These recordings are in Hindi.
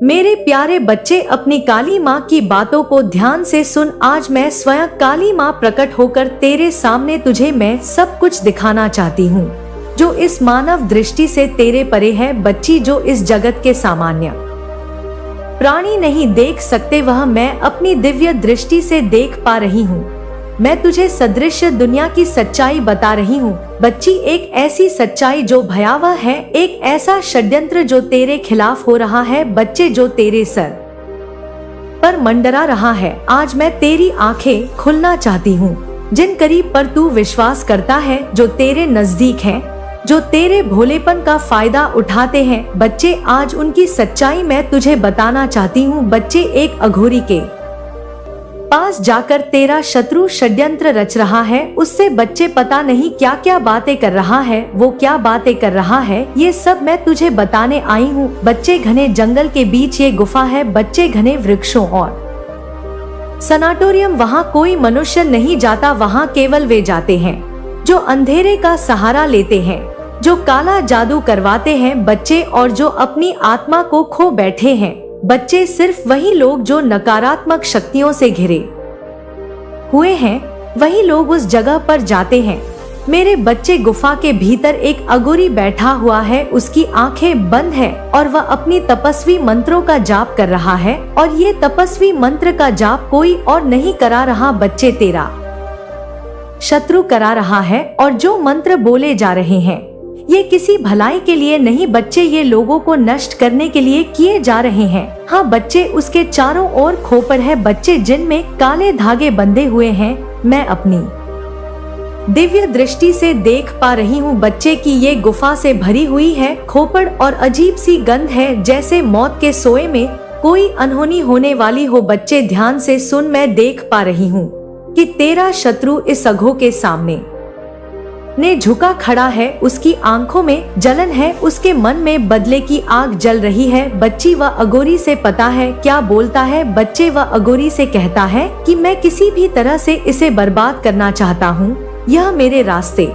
मेरे प्यारे बच्चे, अपनी काली माँ की बातों को ध्यान से सुन। आज मैं स्वयं काली माँ प्रकट होकर तेरे सामने तुझे मैं सब कुछ दिखाना चाहती हूँ, जो इस मानव दृष्टि से तेरे परे है। बच्ची, जो इस जगत के सामान्य प्राणी नहीं देख सकते, वह मैं अपनी दिव्य दृष्टि से देख पा रही हूँ। मैं तुझे सदृश्य दुनिया की सच्चाई बता रही हूँ बच्ची, एक ऐसी सच्चाई जो भयावह है, एक ऐसा षड्यंत्र जो तेरे खिलाफ हो रहा है बच्चे, जो तेरे सर पर मंडरा रहा है। आज मैं तेरी आंखें खुलना चाहती हूँ। जिन करीब पर तू विश्वास करता है, जो तेरे नजदीक हैं, जो तेरे भोलेपन का फायदा उठाते हैं बच्चे, आज उनकी सच्चाई मैं तुझे बताना चाहती हूँ बच्चे। एक अघोरी के पास जाकर तेरा शत्रु षड्यंत्र रच रहा है। उससे बच्चे पता नहीं क्या क्या बातें कर रहा है। वो क्या बातें कर रहा है ये सब मैं तुझे बताने आई हूँ बच्चे। घने जंगल के बीच ये गुफा है बच्चे, घने वृक्षों और सनाटोरियम। वहाँ कोई मनुष्य नहीं जाता, वहाँ केवल वे जाते हैं जो अंधेरे का सहारा लेते हैं, जो काला जादू करवाते हैं बच्चे, और जो अपनी आत्मा को खो बैठे हैं बच्चे। सिर्फ वही लोग जो नकारात्मक शक्तियों से घिरे हुए हैं, वही लोग उस जगह पर जाते हैं मेरे बच्चे। गुफा के भीतर एक अघोरी बैठा हुआ है, उसकी आंखें बंद है और वह अपनी तपस्वी मंत्रों का जाप कर रहा है। और ये तपस्वी मंत्र का जाप कोई और नहीं करा रहा बच्चे, तेरा शत्रु करा रहा है। और जो मंत्र बोले जा रहे हैं ये किसी भलाई के लिए नहीं बच्चे, ये लोगों को नष्ट करने के लिए किए जा रहे हैं। हाँ बच्चे, उसके चारों ओर खोपड़ है बच्चे, जिनमें काले धागे बंधे हुए हैं। मैं अपनी दिव्य दृष्टि से देख पा रही हूँ बच्चे की ये गुफा से भरी हुई है खोपड़, और अजीब सी गंध है, जैसे मौत के सोए में कोई अनहोनी होने वाली हो बच्चे। ध्यान से सुन, मैं देख पा रही हूँ कि तेरा शत्रु इस अघो के सामने ने झुका खड़ा है। उसकी आंखों में जलन है, उसके मन में बदले की आग जल रही है बच्ची। वह अघोरी से पता है क्या बोलता है बच्चे। वह अघोरी से कहता है कि मैं किसी भी तरह से इसे बर्बाद करना चाहता हूँ, यह मेरे रास्ते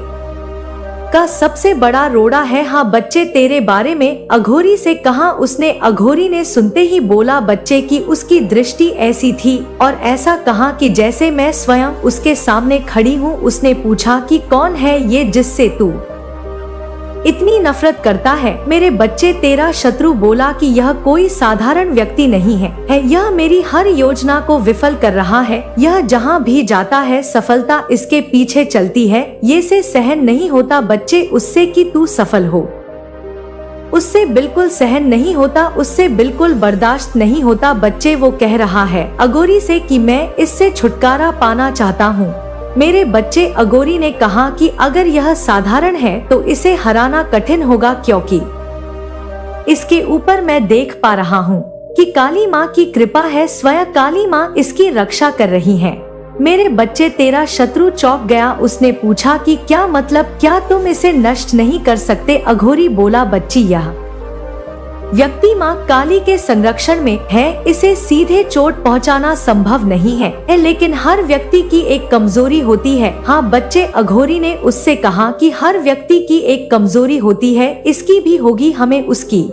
का सबसे बड़ा रोड़ा है। हाँ बच्चे, तेरे बारे में अघोरी से कहा उसने। अघोरी ने सुनते ही बोला बच्चे की उसकी दृष्टि ऐसी थी और ऐसा कहा कि जैसे मैं स्वयं उसके सामने खड़ी हूँ। उसने पूछा कि कौन है ये जिससे तू इतनी नफरत करता है मेरे बच्चे। तेरा शत्रु बोला कि यह कोई साधारण व्यक्ति नहीं है, यह मेरी हर योजना को विफल कर रहा है। यह जहाँ भी जाता है सफलता इसके पीछे चलती है। ये से सहन नहीं होता बच्चे उससे कि तू सफल हो, उससे बिल्कुल सहन नहीं होता, उससे बिल्कुल बर्दाश्त नहीं होता बच्चे। वो कह रहा है अघोरी से कि मैं इससे छुटकारा पाना चाहता हूँ मेरे बच्चे। अघोरी ने कहा कि अगर यह साधारण है तो इसे हराना कठिन होगा, क्योंकि इसके ऊपर मैं देख पा रहा हूँ कि काली माँ की कृपा है, स्वयं काली माँ इसकी रक्षा कर रही है मेरे बच्चे। तेरा शत्रु चौंक गया, उसने पूछा कि क्या मतलब, क्या तुम इसे नष्ट नहीं कर सकते? अघोरी बोला बच्ची, यह व्यक्ति माँ काली के संरक्षण में है, इसे सीधे चोट पहुँचाना संभव नहीं है, लेकिन हर व्यक्ति की एक कमजोरी होती है। हाँ बच्चे, अघोरी ने उससे कहा कि हर व्यक्ति की एक कमजोरी होती है, इसकी भी होगी, हमें उसकी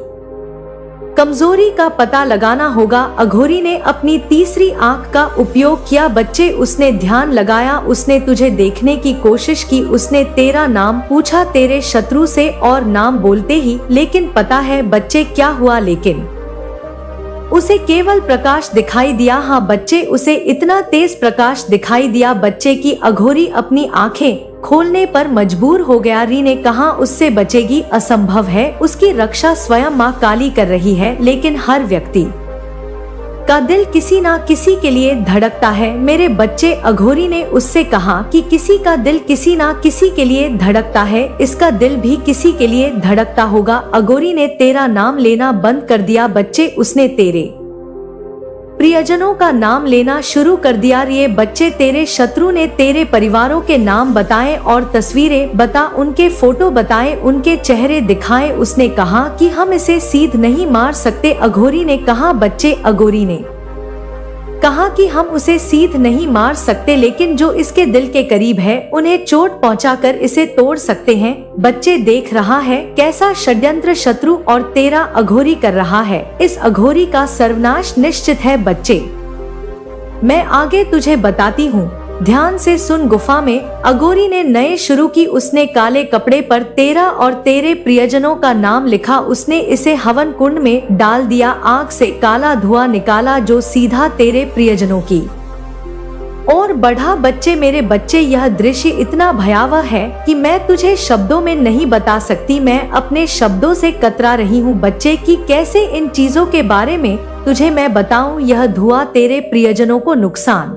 कमजोरी का पता लगाना होगा। अघोरी ने अपनी तीसरी आंख का उपयोग किया बच्चे, उसने ध्यान लगाया, उसने तुझे देखने की कोशिश की, उसने तेरा नाम पूछा तेरे शत्रु से और नाम बोलते ही, लेकिन पता है बच्चे क्या हुआ, लेकिन उसे केवल प्रकाश दिखाई दिया। हाँ बच्चे, उसे इतना तेज प्रकाश दिखाई दिया बच्चे की अघोरी अपनी आंखें खोलने पर मजबूर हो गया। री ने कहा उससे बचेगी, असंभव है, उसकी रक्षा स्वयं माँ काली कर रही है। लेकिन हर व्यक्ति का दिल किसी ना किसी के लिए धड़कता है मेरे बच्चे। अघोरी ने उससे कहा कि किसी का दिल किसी ना किसी के लिए धड़कता है, इसका दिल भी किसी के लिए धड़कता होगा। अघोरी ने तेरा नाम लेना बंद कर दिया बच्चे, उसने तेरे प्रियजनों का नाम लेना शुरू कर दिया। ये बच्चे, तेरे शत्रु ने तेरे परिवारों के नाम बताए और तस्वीरें बता, उनके फोटो बताए, उनके चेहरे दिखाए। उसने कहा कि हम इसे सीध नहीं मार सकते। अघोरी ने कहा बच्चे, अघोरी ने कहा कि हम उसे सीध नहीं मार सकते, लेकिन जो इसके दिल के करीब है उन्हें चोट पहुंचाकर इसे तोड़ सकते हैं। बच्चे देख रहा है कैसा षड्यंत्र शत्रु और तेरा अघोरी कर रहा है। इस अघोरी का सर्वनाश निश्चित है। बच्चे, मैं आगे तुझे बताती हूँ, ध्यान से सुन। गुफा में अघोरी ने नए शुरू की। उसने काले कपड़े पर तेरा और तेरे प्रियजनों का नाम लिखा। उसने इसे हवन कुंड में डाल दिया। आग से काला धुआं निकाला जो सीधा तेरे प्रियजनों की और बढ़ा। बच्चे, मेरे बच्चे, यह दृश्य इतना भयावह है कि मैं तुझे शब्दों में नहीं बता सकती। मैं अपने शब्दों से कतरा रही हूँ बच्चे कि कैसे इन चीजों के बारे में तुझे मैं बताऊं। यह धुआं तेरे प्रियजनों को नुकसान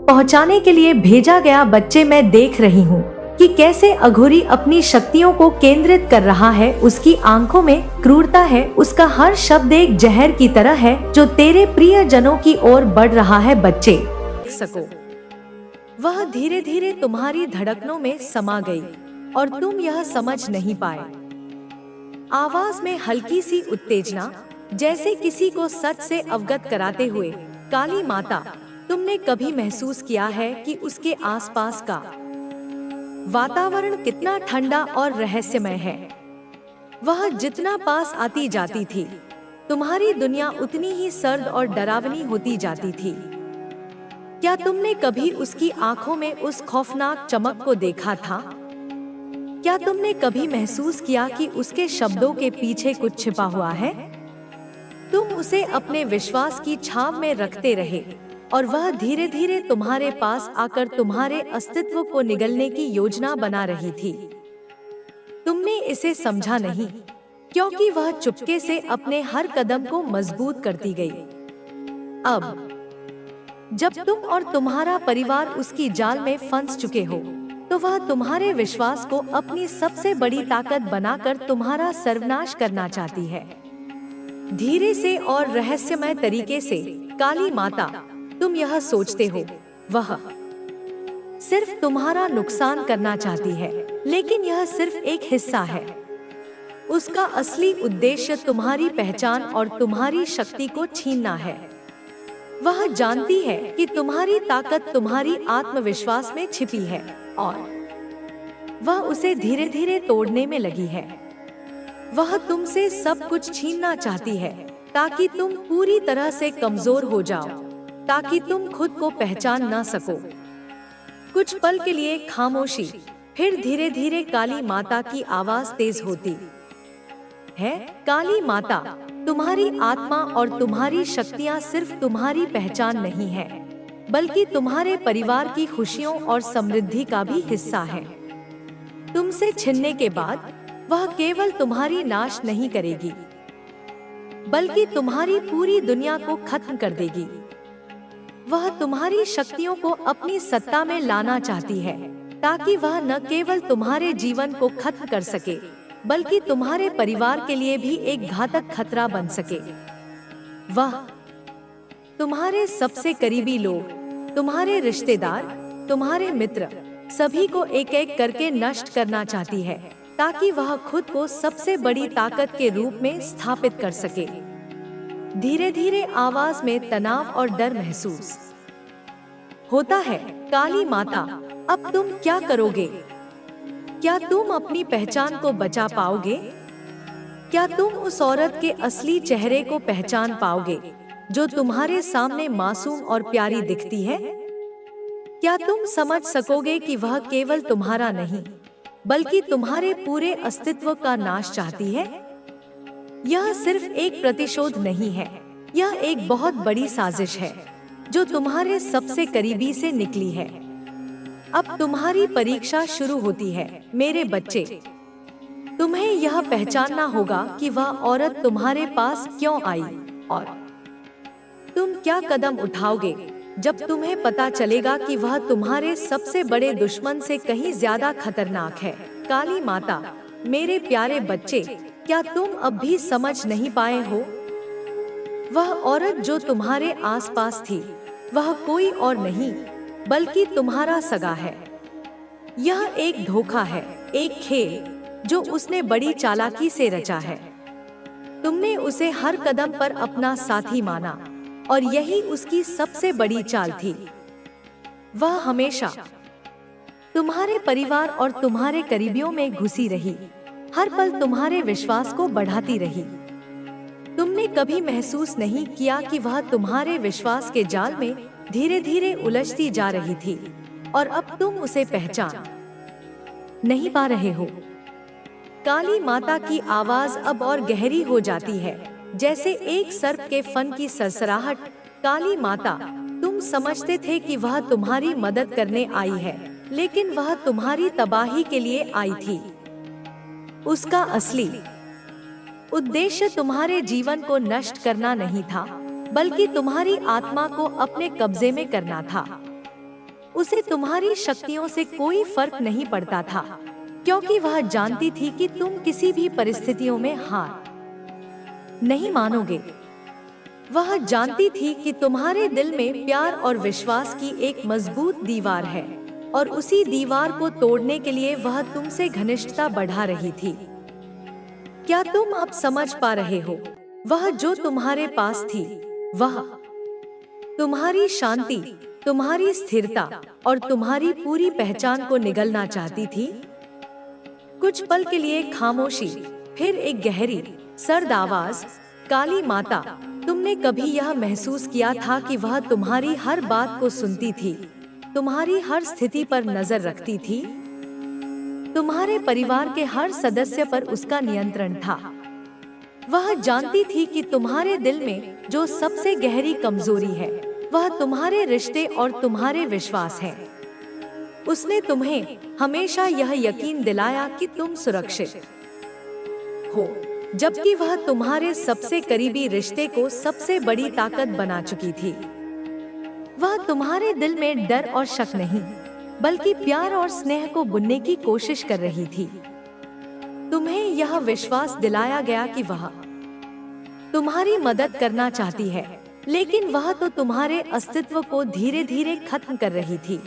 पहुंचाने के लिए भेजा गया। बच्चे, मैं देख रही हूँ कि कैसे अघोरी अपनी शक्तियों को केंद्रित कर रहा है। उसकी आंखों में क्रूरता है। उसका हर शब्द एक जहर की तरह है जो तेरे प्रियजनों की ओर बढ़ रहा है। बच्चे सको, वह धीरे धीरे तुम्हारी धड़कनों में समा गई और तुम यह समझ नहीं पाए। आवाज में हल्की सी उत्तेजना, जैसे किसी को सच से अवगत कराते हुए। काली माता, तुमने कभी महसूस किया है कि उसके आसपास का वातावरण कितना ठंडा और रहस्यमय है? वह जितना पास आती जाती थी, तुम्हारी दुनिया उतनी ही सर्द और डरावनी होती जाती थी। क्या तुमने कभी उसकी आंखों में उस खौफनाक चमक को देखा था? क्या तुमने कभी महसूस किया कि उसके शब्दों के पीछे कुछ छिपा हुआ है? तुम उसे अपने विश्वास की छाव में रखते रहे और वह धीरे धीरे तुम्हारे पास आकर तुम्हारे अस्तित्व को निगलने की योजना बना रही थी। तुमने इसे समझा नहीं, क्योंकि वह चुपके से अपने हर कदम को मजबूत करती गई। अब जब तुम और तुम्हारा परिवार उसकी जाल में फंस चुके हो, तो वह तुम्हारे विश्वास को अपनी सबसे बड़ी ताकत बनाकर तुम्हारा सर्वनाश करना चाहती है। धीरे से और रहस्यमय तरीके से। काली माता, तुम यह सोचते हो वह सिर्फ तुम्हारा नुकसान करना चाहती है, लेकिन यह सिर्फ एक हिस्सा है। उसका असली उद्देश्य तुम्हारी पहचान और तुम्हारी शक्ति को छीनना है। वह जानती है कि तुम्हारी ताकत तुम्हारी आत्मविश्वास में छिपी है और वह उसे धीरे धीरे तोड़ने में लगी है। वह तुमसे सब कुछ छीनना चाहती है ताकि तुम पूरी तरह से कमजोर हो जाओ, ताकि तुम खुद को पहचान ना सको। कुछ पल के लिए खामोशी, फिर धीरे धीरे काली माता की आवाज तेज होती है। काली माता, तुम्हारी आत्मा और तुम्हारी शक्तियाँ सिर्फ तुम्हारी पहचान नहीं है, बल्कि तुम्हारे परिवार की खुशियों और समृद्धि का भी हिस्सा है। तुमसे छिनने के बाद वह केवल तुम्हारी नाश नहीं करेगी, बल्कि तुम्हारी पूरी दुनिया को खत्म कर देगी। वह तुम्हारी शक्तियों को अपनी सत्ता में लाना चाहती है, ताकि वह न केवल तुम्हारे जीवन को खत्म कर सके, बल्कि तुम्हारे परिवार के लिए भी एक घातक खतरा बन सके। वह तुम्हारे सबसे करीबी लोग, तुम्हारे रिश्तेदार, तुम्हारे मित्र, सभी को एक एक करके नष्ट करना चाहती है, ताकि वह खुद को सबसे बड़ी ताकत के रूप में स्थापित कर सके। धीरे धीरे आवाज में तनाव और डर महसूस होता है। काली माता, अब तुम क्या करोगे? क्या तुम अपनी पहचान को बचा पाओगे? क्या तुम उस औरत के असली चेहरे को पहचान पाओगे जो तुम्हारे सामने मासूम और प्यारी दिखती है? क्या तुम समझ सकोगे कि वह केवल तुम्हारा नहीं, बल्कि तुम्हारे पूरे अस्तित्व का नाश चाहती है? यह सिर्फ एक प्रतिशोध नहीं है, यह एक बहुत बड़ी साजिश है जो तुम्हारे सबसे करीबी से निकली है। अब तुम्हारी परीक्षा शुरू होती है मेरे बच्चे। तुम्हें यह पहचानना होगा कि वह औरत तुम्हारे पास क्यों आई और तुम क्या कदम उठाओगे जब तुम्हें पता चलेगा कि वह तुम्हारे सबसे बड़े दुश्मन से कहीं ज्यादा खतरनाक है। काली माता, मेरे प्यारे बच्चे, क्या तुम अब भी समझ नहीं पाए हो? वह औरत जो तुम्हारे आसपास थी, वह कोई और नहीं बल्कि तुम्हारा सगा है। यह एक धोखा है, एक खेल जो उसने बड़ी चालाकी से रचा है। तुमने उसे हर कदम पर अपना साथी माना, और यही उसकी सबसे बड़ी चाल थी। वह हमेशा तुम्हारे परिवार और तुम्हारे करीबियों में घुसी रही, हर पल तुम्हारे विश्वास को बढ़ाती रही। तुमने कभी महसूस नहीं किया कि वह तुम्हारे विश्वास के जाल में धीरे धीरे उलझती जा रही थी और अब तुम उसे पहचान नहीं पा रहे हो। काली माता की आवाज अब और गहरी हो जाती है, जैसे एक सर्प के फन की सरसराहट। काली माता, तुम समझते थे कि वह तुम्हारी मदद करने आई है, लेकिन वह तुम्हारी तबाही के लिए आई थी। उसका असली उद्देश्य तुम्हारे जीवन को नष्ट करना नहीं था, बल्कि तुम्हारी आत्मा को अपने कब्जे में करना था। उसे तुम्हारी शक्तियों से कोई फर्क नहीं पड़ता था, क्योंकि वह जानती थी कि तुम किसी भी परिस्थितियों में हार नहीं मानोगे। वह जानती थी कि तुम्हारे दिल में प्यार और विश्वास की एक मजबूत दीवार है, और उसी दीवार को तोड़ने के लिए वह तुमसे घनिष्ठता बढ़ा रही थी। क्या तुम अब समझ पा रहे हो? वह जो तुम्हारे पास थी, वह तुम्हारी शांति, तुम्हारी स्थिरता और तुम्हारी पूरी पहचान को निगलना चाहती थी। कुछ पल के लिए खामोशी, फिर एक गहरी सर्द आवाज, काली माता, तुमने कभी यह महसूस किया था कि वह तुम्हारी हर बात को सुनती थी, तुम्हारी हर स्थिति पर नजर रखती थी? तुम्हारे परिवार के हर सदस्य पर उसका नियंत्रण था। वह जानती थी कि तुम्हारे दिल में जो सबसे गहरी कमजोरी है, वह तुम्हारे रिश्ते और तुम्हारे विश्वास है। उसने तुम्हें हमेशा यह यकीन दिलाया कि तुम सुरक्षित हो, जबकि वह तुम्हारे सबसे करीबी रिश्ते को सबसे बड़ी ताकत बना चुकी थी। वह तुम्हारे दिल में डर और शक नहीं, बल्कि प्यार और स्नेह को बुनने की कोशिश कर रही थी। तुम्हें यह विश्वास दिलाया गया कि वह तुम्हारी मदद करना चाहती है, लेकिन वह तो तुम्हारे अस्तित्व को धीरे धीरे खत्म कर रही थी।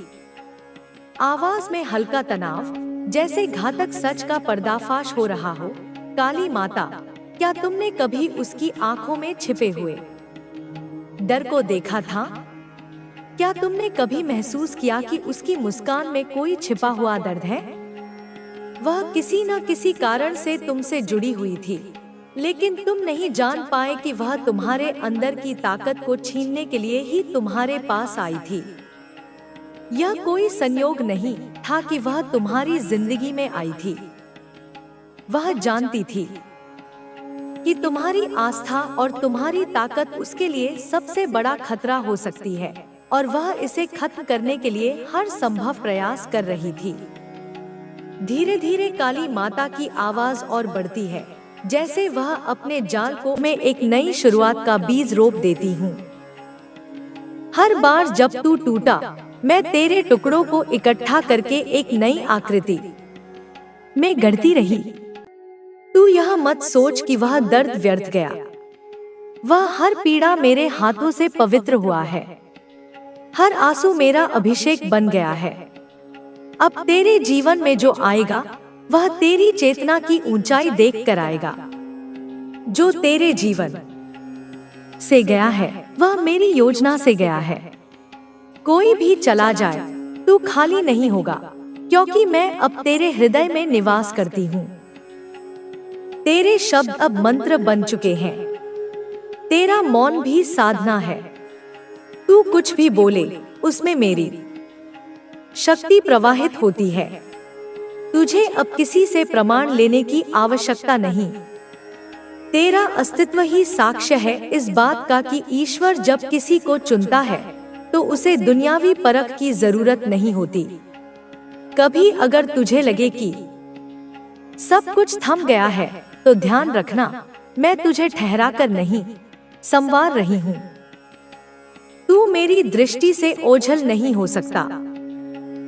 आवाज में हल्का तनाव, जैसे घातक सच का पर्दाफाश हो रहा हो। काली माता, क्या तुमने कभी उसकी आंखों में छिपे हुए डर को देखा था? क्या तुमने कभी महसूस किया कि उसकी मुस्कान में कोई छिपा हुआ दर्द है? वह किसी न किसी कारण से तुमसे जुड़ी हुई थी, लेकिन तुम नहीं जान पाए कि वह तुम्हारे अंदर की ताकत को छीनने के लिए ही तुम्हारे पास आई थी। यह कोई संयोग नहीं था कि वह तुम्हारी जिंदगी में आई थी। वह जानती थी कि तुम्हारी आस्था और तुम्हारी ताकत उसके लिए सबसे बड़ा खतरा हो सकती है, और वह इसे खत्म करने के लिए हर संभव प्रयास कर रही थी। धीरे धीरे काली माता की आवाज और बढ़ती है, जैसे वह अपने जाल को में एक नई शुरुआत का बीज रोप देती हूँ। हर बार जब तू टूटा, मैं तेरे टुकड़ों को इकट्ठा करके एक नई आकृति में गढ़ती रही। तू यह मत सोच कि वह दर्द व्यर्थ गया। वह हर पीड़ा मेरे हाथों से पवित्र हुआ है। हर आंसू मेरा अभिषेक बन गया है। अब तेरे जीवन में जो आएगा, वह तेरी चेतना की ऊंचाई देख कर आएगा। जो तेरे जीवन से गया है, वह मेरी योजना से गया है। कोई भी चला जाए, तू खाली नहीं होगा, क्योंकि मैं अब तेरे हृदय में निवास करती हूँ। तेरे शब्द अब मंत्र बन चुके हैं। तेरा मौन भी साधना है। तू कुछ भी बोले, उसमें मेरी शक्ति प्रवाहित होती है। तुझे अब किसी से प्रमाण लेने की आवश्यकता नहीं। तेरा अस्तित्व ही साक्ष्य है इस बात का कि ईश्वर जब किसी को चुनता है, तो उसे दुनियावी परख की जरूरत नहीं होती। कभी अगर तुझे लगे कि सब कुछ थम गया है, तो ध्यान रखना, मैं तुझे ठहरा कर नहीं, संवार रही हूँ। तू मेरी दृष्टि से ओझल नहीं हो सकता।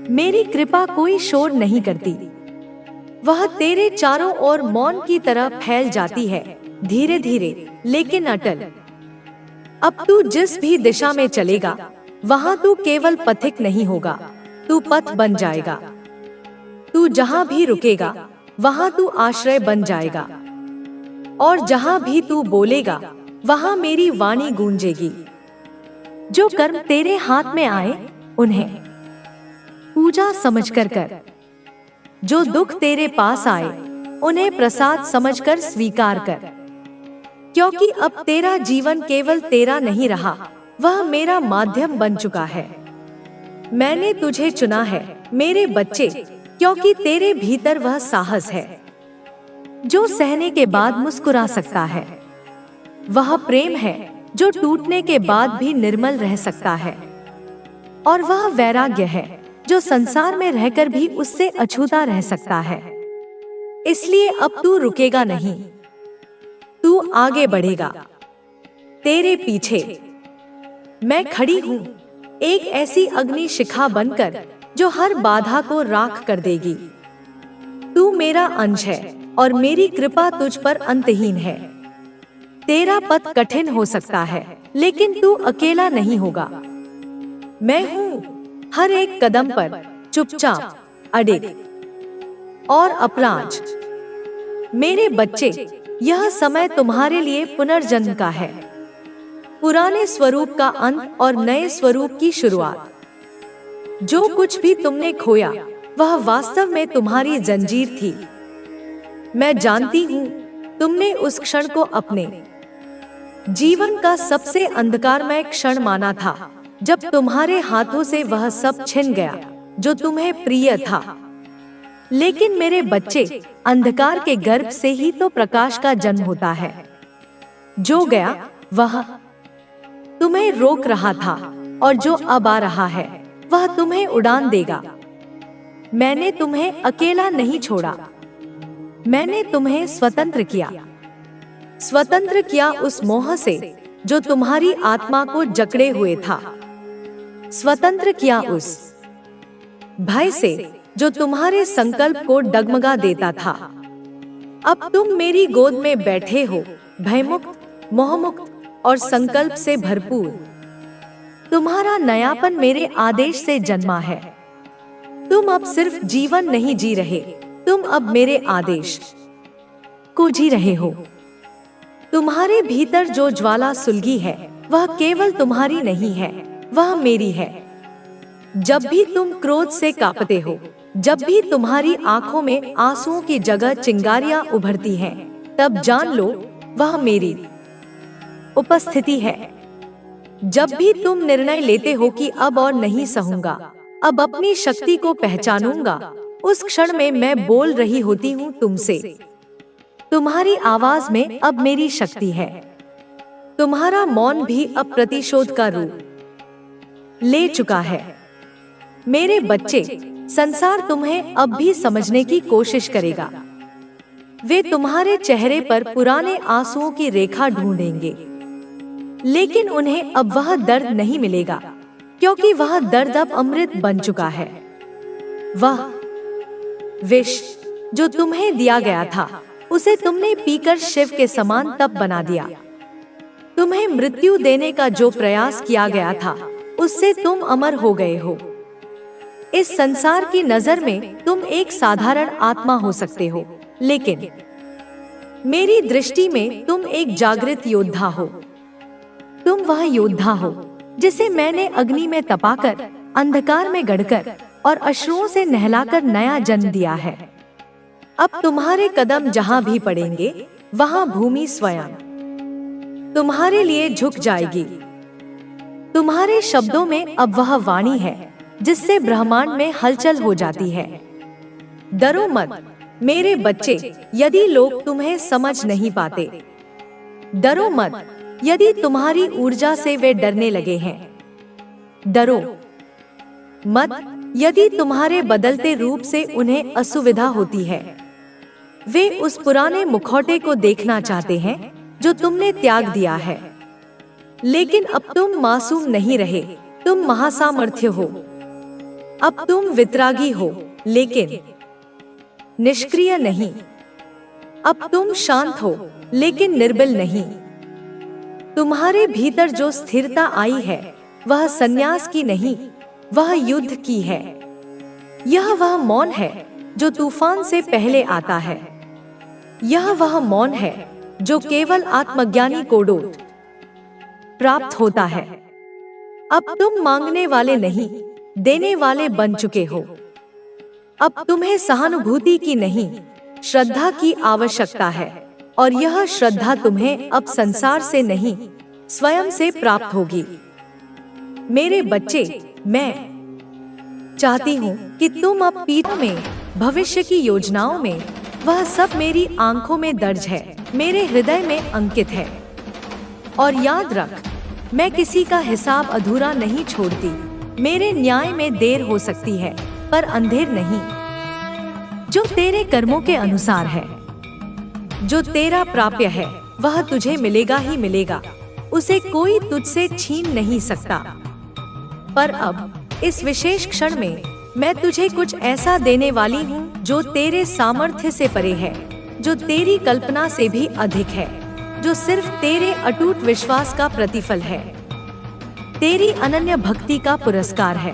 मेरी कृपा कोई शोर नहीं करती। वह तेरे चारों ओर मौन की तरह फैल जाती है, धीरे धीरे लेकिन अटल। अब तू जिस भी दिशा में चलेगा, वहाँ तू केवल पथिक नहीं होगा, तू पथ बन जाएगा। तू जहाँ भी रुकेगा, वहाँ तू आश्रय बन जाएगा। और जहाँ भी तू बोलेगा, वहाँ मेरी वाणी गूंजेगी। जो कर्म तेरे हाथ में आए उन्हें पूजा समझकर कर। जो दुख तेरे पास आए उन्हें प्रसाद समझकर स्वीकार कर। क्योंकि अब तेरा जीवन केवल तेरा नहीं रहा, वह मेरा माध्यम बन चुका है। मैंने तुझे चुना है मेरे बच्चे, क्योंकि तेरे भीतर वह साहस है जो सहने के बाद मुस्कुरा सकता है। वह प्रेम है जो टूटने के बाद भी निर्मल रह सकता है। और वह वैराग्य है जो संसार में रहकर भी उससे अछूता रह सकता है। इसलिए अब तू रुकेगा नहीं, तू आगे बढ़ेगा। तेरे पीछे मैं खड़ी हूँ, एक ऐसी अग्नि शिखा बनकर जो हर बाधा को राख कर देगी। तू मेरा अंश है और मेरी कृपा तुझ पर अंतहीन है। तेरा पथ कठिन हो सकता है, लेकिन तू अकेला नहीं होगा। मैं हूँ हर एक कदम पर चुपचाप, अडिग और अपराज। मेरे बच्चे, यह समय तुम्हारे लिए पुनर्जन्म का है, पुराने स्वरूप का अंत और नए स्वरूप की शुरुआत। जो कुछ भी तुमने खोया वह वास्तव में तुम्हारी जंजीर थी। मैं जानती हूँ तुमने उस क्षण को अपने जीवन का सबसे अंधकारमय क्षण माना था, जब तुम्हारे हाथों से वह सब छिन गया जो तुम्हें प्रिय था। लेकिन मेरे बच्चे, अंधकार के गर्भ से ही तो प्रकाश का जन्म होता है। जो गया वह तुम्हें रोक रहा था, और जो अब आ रहा है वह तुम्हें उड़ान देगा। मैंने तुम्हें अकेला नहीं छोड़ा, मैंने तुम्हें स्वतंत्र किया। स्वतंत्र किया उस मोह से जो तुम्हारी आत्मा को जकड़े हुए था। स्वतंत्र किया उस भय से जो तुम्हारे संकल्प को डगमगा देता था। अब तुम मेरी गोद में बैठे हो, भयमुक्त, मोहमुक्त और संकल्प से भरपूर। तुम्हारा नयापन मेरे आदेश से जन्मा है। तुम अब सिर्फ जीवन नहीं जी रहे, तुम अब मेरे आदेश को जी रहे हो। तुम्हारे भीतर जो ज्वाला सुलगी है वह केवल तुम्हारी नहीं है, वह मेरी है। जब भी तुम क्रोध से कांपते हो, जब भी तुम्हारी आंखों में आंसुओं की जगह चिंगारियां उभरती हैं, तब जान लो वह मेरी उपस्थिति है। जब भी तुम निर्णय लेते हो कि अब और नहीं सहूंगा, अब अपनी शक्ति को पहचानूंगा, उस क्षण में मैं बोल रही होती हूँ तुमसे। तुम्हारी आवाज में अब मेरी शक्ति है। तुम्हारा मौन भी अब प्रतिशोध का रूप ले चुका है। मेरे बच्चे, संसार तुम्हें अब भी समझने की कोशिश करेगा। वे तुम्हारे चेहरे पर पुराने आंसुओं की रेखा ढूंढेंगे, लेकिन उन्हें अब वह दर्द नहीं मिलेगा, क्योंकि वह दर्द अब अमृत बन चुका है। वह विष जो तुम्हें दिया गया था, उसे तुमने पीकर शिव के समान तप बना दिया। तुम्हें मृत्यु देने का जो प्रयास किया गया था, उससे तुम अमर हो गए हो। इस संसार की नजर में तुम एक साधारण आत्मा हो सकते हो, लेकिन मेरी दृष्टि में तुम एक जागृत योद्धा हो। तुम वह योद्धा हो जिसे मैंने अग्नि में तपाकर, अंधकार में गढ़कर और अश्रुओं से नहलाकर नया जन्म दिया है। अब तुम्हारे कदम जहां भी पड़ेंगे, वहां भूमि स्वयं तुम्हारे लिए झुक जाएगी। तुम्हारे शब्दों में अब वह वाणी है जिससे ब्रह्मांड में हलचल हो जाती है। डरो मत मेरे बच्चे, यदि लोग तुम्हें समझ नहीं पाते। डरो मत यदि तुम्हारी ऊर्जा से वे डरने लगे हैं। डरो मत यदि तुम्हारे बदलते रूप से उन्हें असुविधा होती है। वे उस पुराने मुखौटे को देखना चाहते हैं जो तुमने त्याग दिया है। लेकिन अब तुम मासूम नहीं रहे, तुम महासामर्थ्य हो। अब तुम वितरागी हो, लेकिन निष्क्रिय नहीं। अब तुम शांत हो, लेकिन निर्बल नहीं। तुम्हारे भीतर जो स्थिरता आई है, वह संन्यास की नहीं, वह युद्ध की है। यह वह मौन है जो तूफान से पहले आता है। यह वह मौन है जो केवल आत्मज्ञानी को डोट प्राप्त होता है। अब तुम मांगने वाले नहीं, देने वाले बन चुके हो। अब तुम्हें सहानुभूति की नहीं, श्रद्धा की आवश्यकता है, और यह श्रद्धा तुम्हें अब संसार से नहीं, स्वयं से प्राप्त होगी। मेरे बच्चे, मैं चाहती हूँ कि तुम अब पीढ़ियों में, भविष्य की योजनाओं में, वह सब मेरी आंखों में दर्ज है, मेरे हृदय में अंकित है। और याद रख, मैं किसी का हिसाब अधूरा नहीं छोड़ती। मेरे न्याय में देर हो सकती है, पर अंधेर नहीं। जो तेरे कर्मों के अनुसार है, जो तेरा प्राप्य है, वह तुझे मिलेगा ही मिलेगा। उसे कोई तुझसे छीन नहीं सकता। पर अब इस विशेष क्षण में मैं तुझे कुछ ऐसा देने वाली हूँ जो तेरे सामर्थ्य से परे है, जो तेरी कल्पना से भी अधिक है, जो सिर्फ तेरे अटूट विश्वास का प्रतिफल है, तेरी अनन्य भक्ति का पुरस्कार है।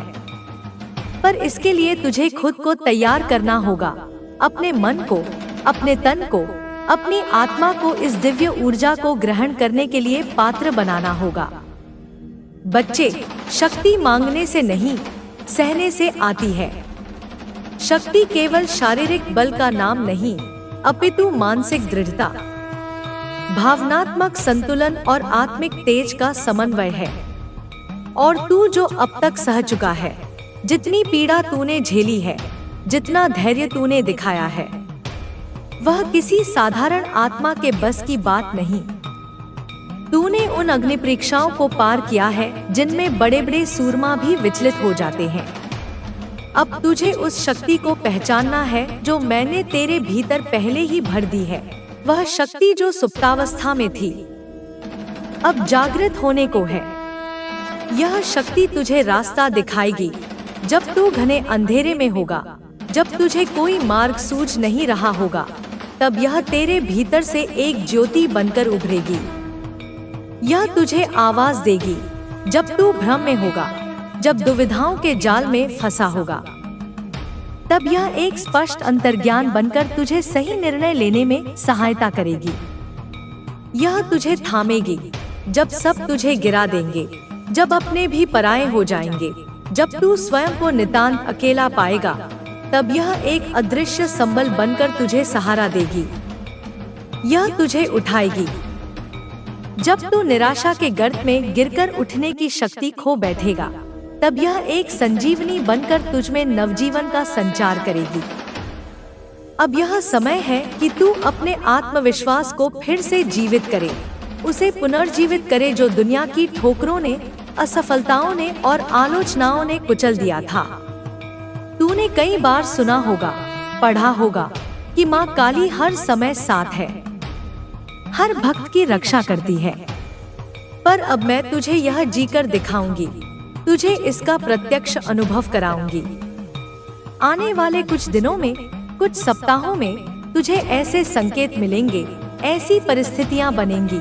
पर इसके लिए तुझे खुद को तैयार करना होगा, अपने मन को, अपने तन को, अपनी आत्मा को इस दिव्य ऊर्जा को ग्रहण करने के लिए पात्र बनाना होगा। बच्चे, शक्ति मांगने से नहीं, सहने से आती है। शक्ति केवल शारीरिक बल का नाम नहीं, अपितु मानसिक दृढ़ता, भावनात्मक संतुलन और आत्मिक तेज का समन्वय है। और तू जो अब तक सह चुका है, जितनी पीड़ा तूने झेली है, जितना धैर्य तूने दिखाया है, वह किसी साधारण आत्मा के बस की बात नहीं। तूने उन अग्नि परीक्षाओं को पार किया है जिनमें बड़े बड़े सूरमा भी विचलित हो जाते हैं। अब तुझे उस शक्ति को पहचानना है जो मैंने तेरे भीतर पहले ही भर दी है। वह शक्ति जो सुप्तावस्था में थी, अब जागृत होने को है। यह शक्ति तुझे रास्ता दिखाएगी जब तू घने अंधेरे में होगा, जब तुझे कोई मार्ग सूझ नहीं रहा होगा। तब यह तेरे भीतर से एक ज्योति बनकर उभरेगी। यह तुझे आवाज देगी जब तू भ्रम में होगा, जब दुविधाओं के जाल में फंसा होगा। तब यह एक स्पष्ट अंतर्ज्ञान बनकर तुझे सही निर्णय लेने में सहायता करेगी। यह तुझे थामेगी जब सब तुझे गिरा देंगे, जब अपने भी पराये हो जाएंगे, जब तू स्वयं को नितांत अकेला पाएगा। तब यह एक अदृश्य संबल बनकर तुझे सहारा देगी। यह तुझे उठाएगी जब तू निराशा के गर्त में गिरकर उठने की शक्ति खो बैठेगा। तब यह एक संजीवनी बनकर तुझमें नवजीवन का संचार करेगी। अब यह समय है कि तू अपने आत्मविश्वास को फिर से जीवित करे, उसे पुनर्जीवित करे जो दुनिया की ठोकरों ने, असफलताओं ने और आलोचनाओं ने कुचल दिया था। तूने कई बार सुना होगा, पढ़ा होगा कि माँ काली हर समय साथ है, हर भक्त की रक्षा करती है। पर अब मैं तुझे यह जीकर दिखाऊंगी, तुझे इसका प्रत्यक्ष अनुभव कराऊंगी। आने वाले कुछ दिनों में, कुछ सप्ताहों में तुझे ऐसे संकेत मिलेंगे, ऐसी परिस्थितियां बनेंगी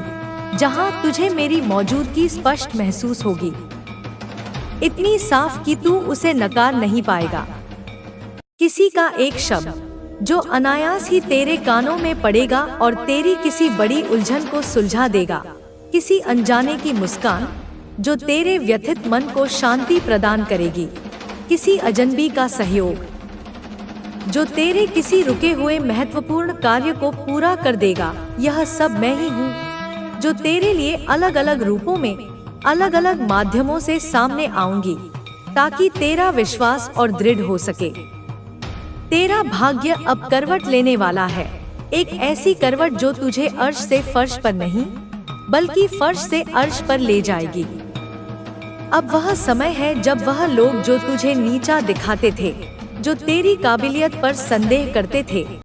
जहां तुझे मेरी मौजूदगी स्पष्ट महसूस होगी, इतनी साफ कि तू उसे नकार नहीं पाएगा। किसी का एक शब्द जो अनायास ही तेरे कानों में पड़ेगा और तेरी किसी बड़ी उलझन को सुलझा देगा, किसी अनजाने की मुस्कान जो तेरे व्यथित मन को शांति प्रदान करेगी, किसी अजनबी का सहयोग जो तेरे किसी रुके हुए महत्वपूर्ण कार्य को पूरा कर देगा। यह सब मैं ही हूँ जो तेरे लिए अलग अलग रूपों में, अलग अलग माध्यमों से सामने आऊंगी, ताकि तेरा विश्वास और दृढ़ हो सके। तेरा भाग्य अब करवट लेने वाला है, एक ऐसी करवट जो तुझे अर्श से फर्श पर नहीं, बल्कि फर्श से अर्श पर ले जाएगी। अब वह समय है जब वह लोग जो तुझे नीचा दिखाते थे, जो तेरी काबिलियत पर संदेह करते थे,